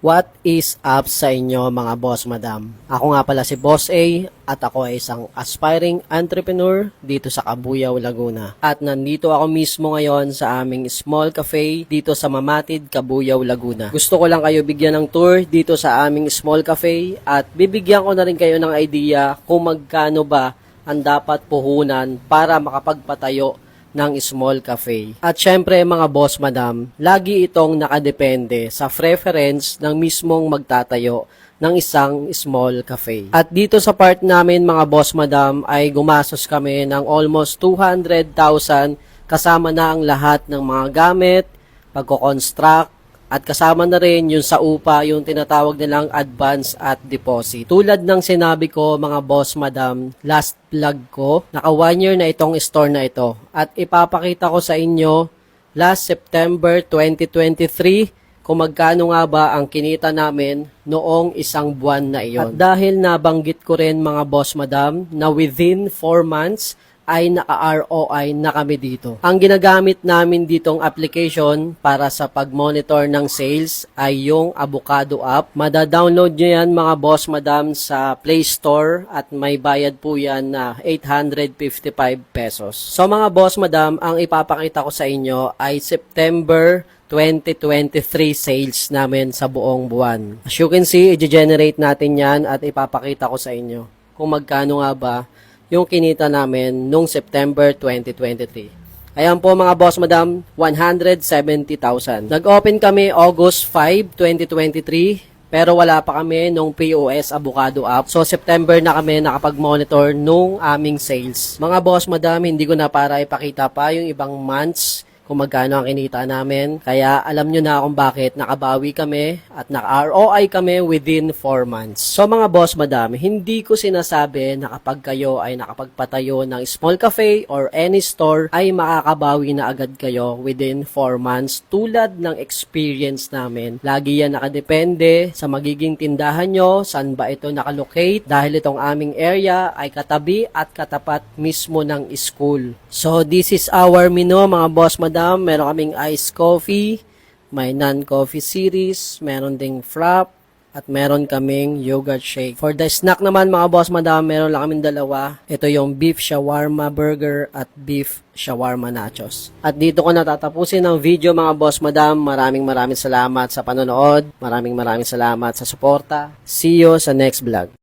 What is up sa inyo mga boss madam? Ako nga pala si Boss A at ako ay isang aspiring entrepreneur dito sa Cabuyao, Laguna. At nandito ako mismo ngayon sa aming small cafe dito sa Mamatid, Cabuyao, Laguna. Gusto ko lang kayo bigyan ng tour dito sa aming small cafe at bibigyan ko na rin kayo ng idea kung magkano ba ang dapat puhunan para makapagpatayo ng small cafe. At syempre mga boss madam, lagi itong nakadepende sa preference ng mismong magtatayo ng isang small cafe. At dito sa part namin mga boss madam ay gumastos kami ng almost 200,000 kasama na ang lahat ng mga gamit, pagko-construct, at kasama na rin yung sa upa, yung tinatawag nilang advance at deposit. Tulad ng sinabi ko mga boss madam, last vlog ko, naka 1 year na itong store na ito. At ipapakita ko sa inyo last September 2023 kung magkano nga ba ang kinita namin noong isang buwan na iyon. At dahil nabanggit ko rin mga boss madam na within 4 months, ay naka-ROI na kami dito. Ang ginagamit namin ditong application para sa pag-monitor ng sales ay yung Avocado app. Mada-download nyo yan mga boss madam sa Play Store at may bayad po yan na 855 pesos. So mga boss madam, ang ipapakita ko sa inyo ay September 2023 sales namin sa buong buwan. As you can see, i-generate natin yan at ipapakita ko sa inyo kung magkano nga ba yung kinita namin nung September 2023. Ayan po mga boss madam, 170,000. Nag-open kami August 5, 2023, pero wala pa kami nung POS Avocado app. So September na kami nakapag-monitor nung aming sales. Mga boss madam, hindi ko na para ipakita pa yung ibang months kung magkano ang kinita namin. Kaya alam nyo na kung bakit nakabawi kami at naka-ROI kami within 4 months. So mga boss madam, hindi ko sinasabi na kapag kayo ay nakapagpatayo ng small cafe or any store ay makakabawi na agad kayo within 4 months tulad ng experience namin. Lagi yan nakadepende sa magiging tindahan nyo, saan ba ito nakalocate dahil itong aming area ay katabi at katapat mismo ng school. So this is our menu mga boss madam. Meron kaming iced coffee, may non-coffee series, meron ding frap, at meron kaming yogurt shake. For the snack naman mga boss madam, meron lang kaming dalawa. Ito yung beef shawarma burger at beef shawarma nachos. At dito ko natatapusin ang video mga boss madam. Maraming salamat sa panonood. Maraming salamat sa suporta. See you sa next vlog.